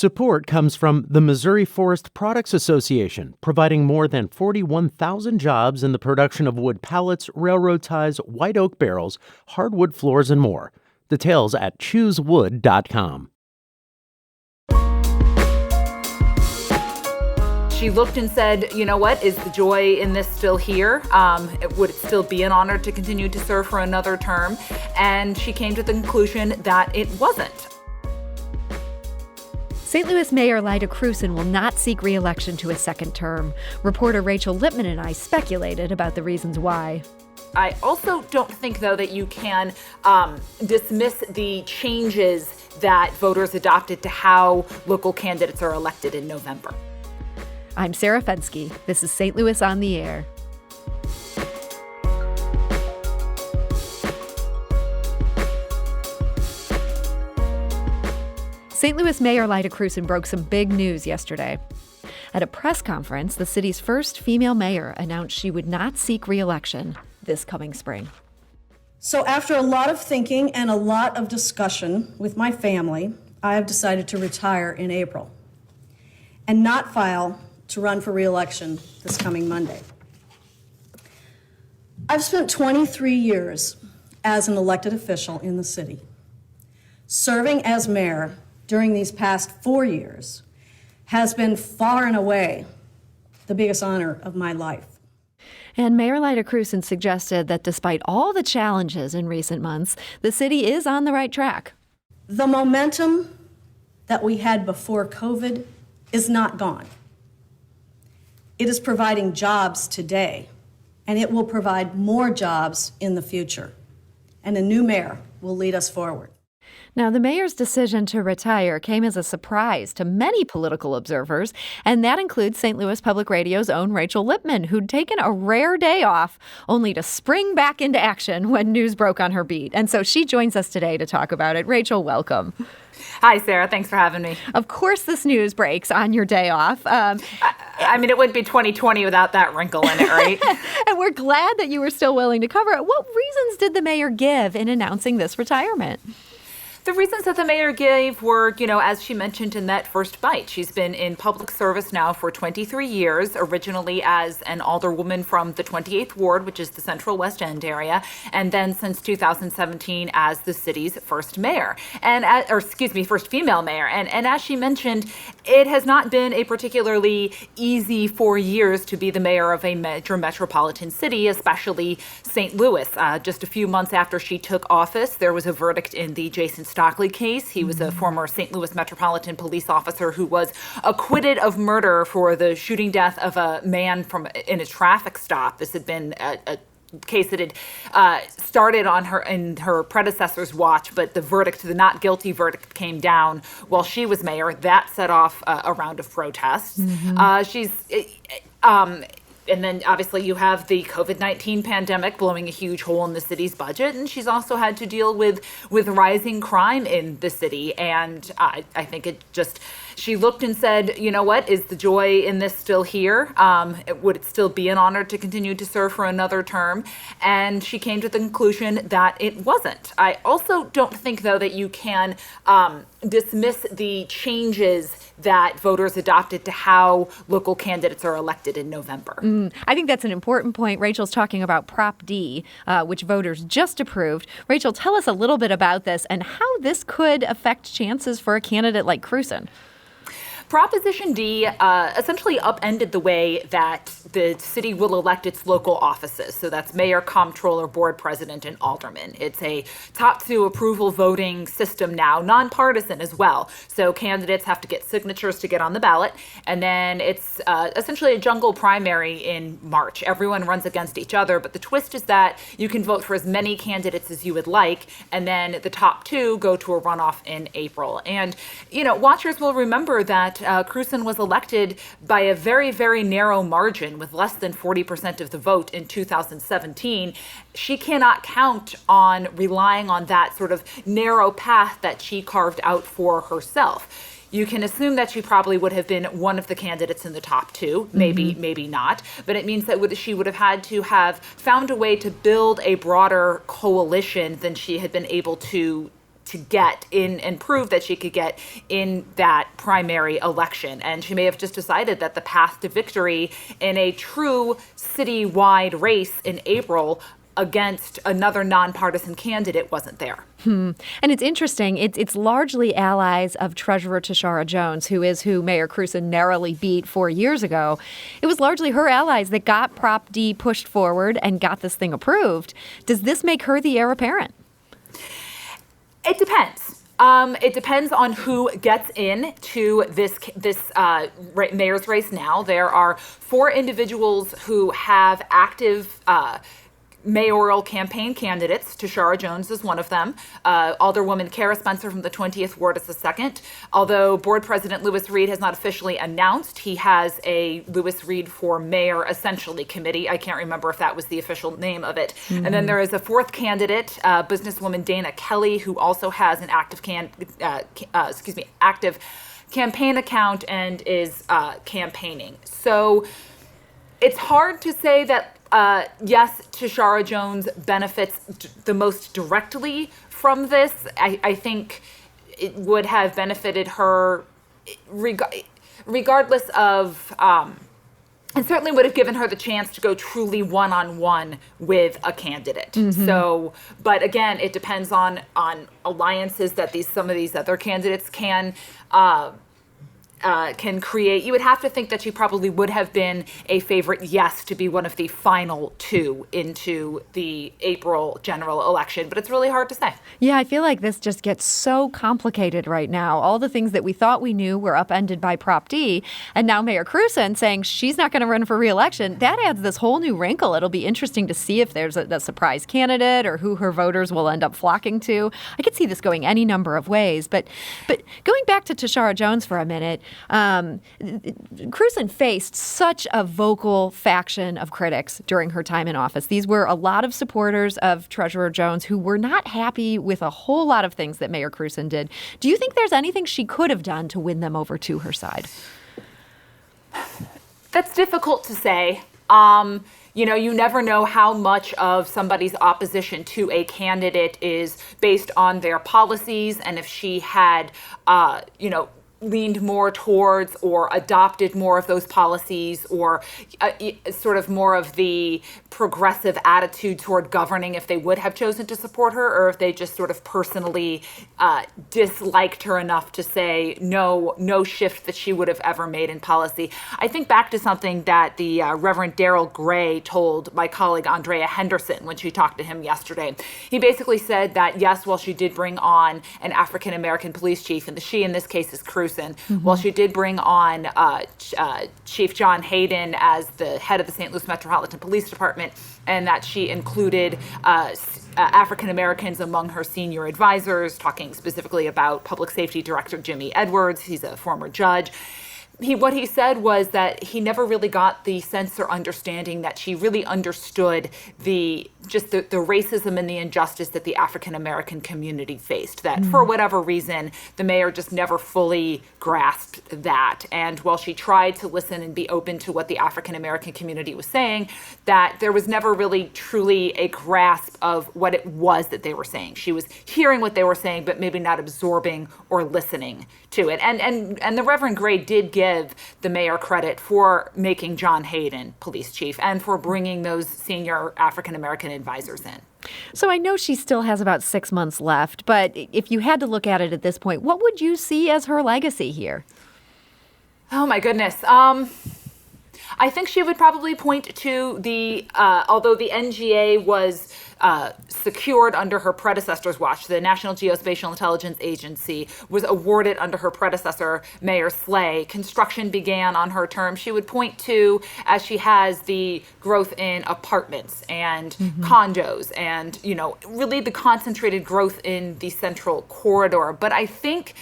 Support comes from the Missouri Forest Products Association, providing more than 41,000 jobs in the production of wood pallets, railroad ties, white oak barrels, hardwood floors, and more. Details at choosewood.com. She looked and said, you know what, is the joy in this still here? Would it still be an honor to continue to serve for another term? And she came to the conclusion that it wasn't. St. Louis Mayor Lyda Krewson will not seek re-election to a second term. Reporter Rachel Lippman and I speculated about the reasons why. I also don't think, though, that you can dismiss the changes that voters adopted to how local candidates are elected in November. I'm Sarah Fensky. This is St. Louis on the Air. St. Louis Mayor Lyda Krewson broke some big news yesterday. At a press conference, the city's first female mayor announced she would not seek re-election this coming spring. So after a lot of thinking and a lot of discussion with my family, I have decided to retire in April and not file to run for re-election this coming Monday. I've spent 23 years as an elected official in the city. Serving as mayor during these past 4 years has been far and away the biggest honor of my life. And Mayor Lyda Krewson suggested that despite all the challenges in recent months, the city is on the right track. The momentum that we had before COVID is not gone. It is providing jobs today, and it will provide more jobs in the future. And a new mayor will lead us forward. Now, the mayor's decision to retire came as a surprise to many political observers, and that includes St. Louis Public Radio's own Rachel Lippman, who'd taken a rare day off only to spring back into action when news broke on her beat. And so she joins us today to talk about it. Rachel, welcome. Hi, Sarah. Thanks for having me. Of course, this news breaks on your day off. I mean, it wouldn't be 2020 without that wrinkle in it, right? And we're glad that you were still willing to cover it. What reasons did the mayor give in announcing this retirement? The reasons that the mayor gave were, as she mentioned in that first bite, she's been in public service now for 23 years, originally as an alderwoman from the 28th Ward, which is the Central West End area, and then since 2017 as the city's first mayor, first female mayor. And as she mentioned, it has not been a particularly easy 4 years to be the mayor of a major metropolitan city, especially St. Louis. Just a few months after she took office, there was a verdict in the Jason Stockley case. He was a former St. Louis Metropolitan Police officer who was acquitted of murder for the shooting death of a man in a traffic stop. This had been a case that had started in her predecessor's watch, but the not guilty verdict came down while she was mayor. That set off a round of protests. And then obviously you have the COVID-19 pandemic blowing a huge hole in the city's budget. And she's also had to deal with rising crime in the city. And I think she looked and said, you know what, is the joy in this still here? Would it still be an honor to continue to serve for another term? And she came to the conclusion that it wasn't. I also don't think, though, that you can dismiss the changes that voters adopted to how local candidates are elected in November. I think that's an important point. Rachel's talking about Prop D, which voters just approved. Rachel, tell us a little bit about this and how this could affect chances for a candidate like Krewson. Proposition D essentially upended the way that the city will elect its local offices. So that's mayor, comptroller, board president, and alderman. It's a top-to approval voting system now, nonpartisan as well. So candidates have to get signatures to get on the ballot. And then it's essentially a jungle primary in March. Everyone runs against each other. But the twist is that you can vote for as many candidates as you would like. And then the top two go to a runoff in April. And, watchers will remember that Krewson was elected by a very, very narrow margin with less than 40% of the vote in 2017. She cannot count on relying on that sort of narrow path that she carved out for herself. You can assume that she probably would have been one of the candidates in the top two, maybe not. But it means that she would have had to have found a way to build a broader coalition than she had been able to to get in and prove that she could get in that primary election. And she may have just decided that the path to victory in a true citywide race in April against another nonpartisan candidate wasn't there. And it's interesting. It's largely allies of Treasurer Tashara Jones, who Mayor Krewson narrowly beat 4 years ago. It was largely her allies that got Prop D pushed forward and got this thing approved. Does this make her the heir apparent? It depends. It depends on who gets into this mayor's race now. There are 4 individuals who have active mayoral campaign candidates. Tashara Jones is one of them. Alderwoman Kara Spencer from the 20th Ward is the second. Although Board President Louis Reed has not officially announced, he has a Louis Reed for Mayor Essentially Committee. I can't remember if that was the official name of it. Mm-hmm. And then there is a 4th candidate, businesswoman Dana Kelly, who also has an active active campaign account and is campaigning. So it's hard to say that yes, Tashara Jones benefits the most directly from this. I think it would have benefited her regardless of, and certainly would have given her the chance to go truly one-on-one with a candidate. Mm-hmm. So, but again, it depends on alliances that some of these other candidates can create. You would have to think that she probably would have been a favorite, yes, to be one of the final 2 into the April general election, but it's really hard to say. Yeah, I feel like this just gets so complicated right now. All the things that we thought we knew were upended by Prop D, and now Mayor Krewson saying she's not going to run for re-election. That adds this whole new wrinkle. It'll be interesting to see if there's a surprise candidate or who her voters will end up flocking to. I could see this going any number of ways, but going back to Tashara Jones for a minute, Krewson faced such a vocal faction of critics during her time in office. These were a lot of supporters of Treasurer Jones who were not happy with a whole lot of things that Mayor Krewson did. Do you think there's anything she could have done to win them over to her side? That's difficult to say. You never know how much of somebody's opposition to a candidate is based on their policies, and if she had, leaned more towards or adopted more of those policies or sort of more of the progressive attitude toward governing, if they would have chosen to support her, or if they just sort of personally disliked her enough to say no shift that she would have ever made in policy. I think back to something that the Reverend Darrell Gray told my colleague Andrea Henderson when she talked to him yesterday. He basically said that, yes, while she did bring on an African-American police chief, and the she in this case is Krewson, mm-hmm. while she did bring on Chief John Hayden as the head of the St. Louis Metropolitan Police Department, and that she included African Americans among her senior advisors, talking specifically about Public Safety Director Jimmy Edwards. He's a former judge. What he said was that he never really got the sense or understanding that she really understood the racism and the injustice that the African American community faced, that for whatever reason, the mayor just never fully grasped that. And while she tried to listen and be open to what the African American community was saying, that there was never really truly a grasp of what it was that they were saying. She was hearing what they were saying, but maybe not absorbing or listening to it. And the Reverend Gray did give the mayor credit for making John Hayden police chief and for bringing those senior African American advisors in. So I know she still has about 6 months left, but if you had to look at it at this point, what would you see as her legacy here? Oh, my goodness. I think she would probably point to although the NGA was secured under her predecessor's watch, the National Geospatial Intelligence Agency was awarded under her predecessor, Mayor Slay. Construction began on her term. She would point to, as she has, the growth in apartments and condos and, really the concentrated growth in the central corridor. But I think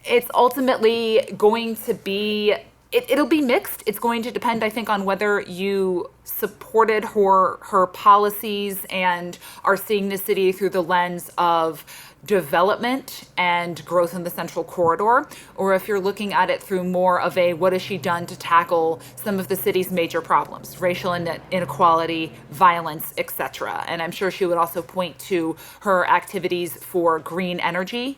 it's ultimately going to be It'll be mixed. It's going to depend, I think, on whether you supported her policies and are seeing the city through the lens of development and growth in the Central Corridor, or if you're looking at it through more of a what has she done to tackle some of the city's major problems, racial inequality, violence, etc. And I'm sure she would also point to her activities for green energy.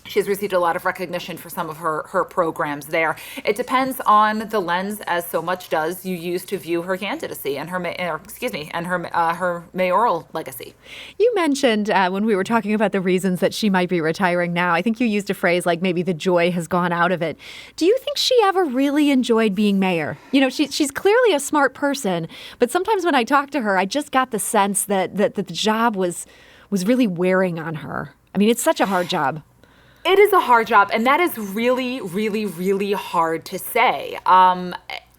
She's received a lot of recognition for some of her programs there. It depends on the lens, as so much does, you use to view her candidacy and her mayoral legacy. You mentioned when we were talking about the reasons that she might be retiring now, I think you used a phrase like maybe the joy has gone out of it. Do you think she ever really enjoyed being mayor? You know, she's clearly a smart person, but sometimes when I talk to her, I just got the sense that the job was really wearing on her. I mean, it's such a hard job. It is a hard job, and that is really, really, really hard to say.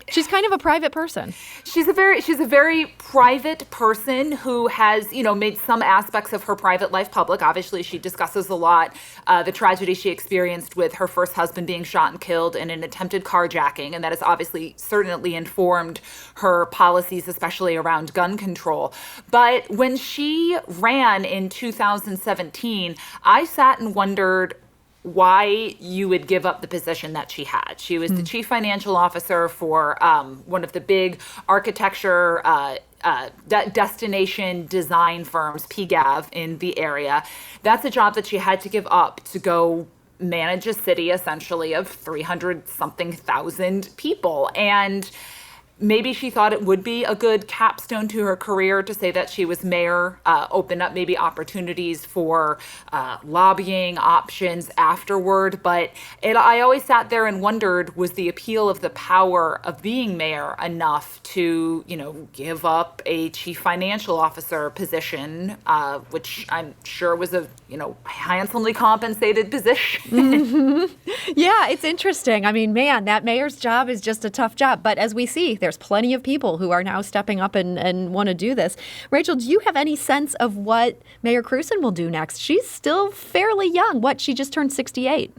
She's kind of a private person. She's a very private person who has, made some aspects of her private life public. Obviously, she discusses a lot the tragedy she experienced with her first husband being shot and killed in an attempted carjacking, and that has obviously certainly informed her policies, especially around gun control. But when she ran in 2017, I sat and wondered why you would give up the position that she had. She was the chief financial officer for one of the big architecture destination design firms, PGAV, in the area. That's a job that she had to give up to go manage a city essentially of 300-something thousand people. And maybe she thought it would be a good capstone to her career to say that she was mayor, open up maybe opportunities for lobbying options afterward. But I always sat there and wondered, was the appeal of the power of being mayor enough to, give up a chief financial officer position, which I'm sure was a, handsomely compensated position. Yeah, it's interesting. I mean, man, that mayor's job is just a tough job. But as we see, there's plenty of people who are now stepping up and want to do this. Rachel, do you have any sense of what Mayor Krewson will do next? She's still fairly young. She just turned 68.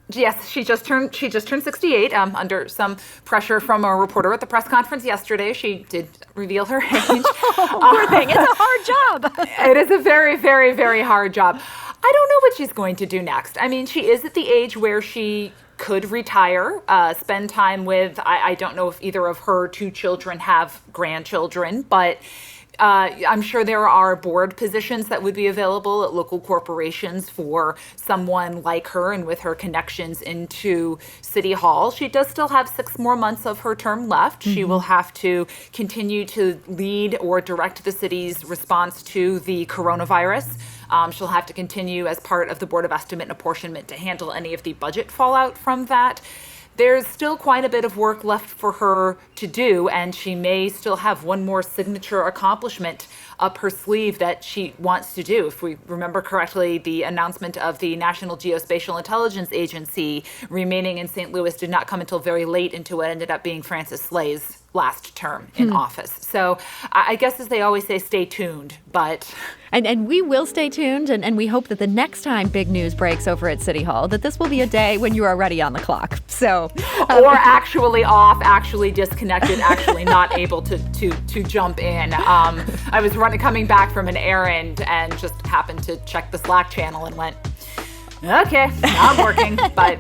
Yes, she just turned 68 under some pressure from a reporter at the press conference yesterday. She did reveal her age. Poor thing. It's a hard job. It is a very, very, very hard job. I don't know what she's going to do next. I mean, she is at the age where she could retire, spend time with, I don't know if either of her two children have grandchildren, but I'm sure there are board positions that would be available at local corporations for someone like her and with her connections into City Hall. She does still have 6 more months of her term left. She will have to continue to lead or direct the city's response to the coronavirus. She'll have to continue as part of the Board of Estimate and Apportionment to handle any of the budget fallout from that. There's still quite a bit of work left for her to do, and she may still have one more signature accomplishment up her sleeve that she wants to do. If we remember correctly, the announcement of the National Geospatial Intelligence Agency remaining in St. Louis did not come until very late into what ended up being Francis Slay's last term in office. So I guess, as they always say, stay tuned. But And we will stay tuned, and we hope that the next time big news breaks over at City Hall, that this will be a day when you are already on the clock. So, or actually off, actually disconnected, actually not able to jump in. I was coming back from an errand and just happened to check the Slack channel and went, okay, I'm working, but...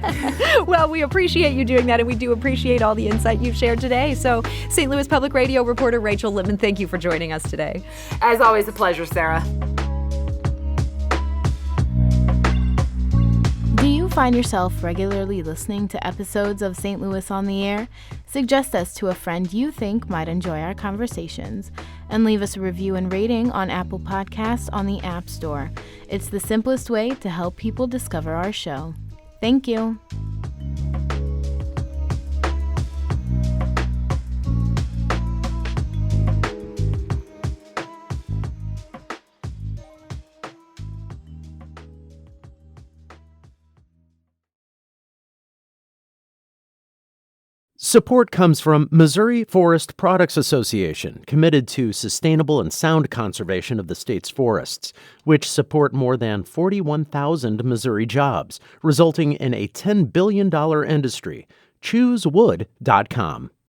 Well, we appreciate you doing that, and we do appreciate all the insight you've shared today. So, St. Louis Public Radio reporter Rachel Lippman, thank you for joining us today. As always, a pleasure, Sarah. Do you find yourself regularly listening to episodes of St. Louis on the Air? Suggest us to a friend you think might enjoy our conversations, and leave us a review and rating on Apple Podcasts on the App Store. It's the simplest way to help people discover our show. Thank you. Support comes from Missouri Forest Products Association, committed to sustainable and sound conservation of the state's forests, which support more than 41,000 Missouri jobs, resulting in a $10 billion industry. ChooseWood.com.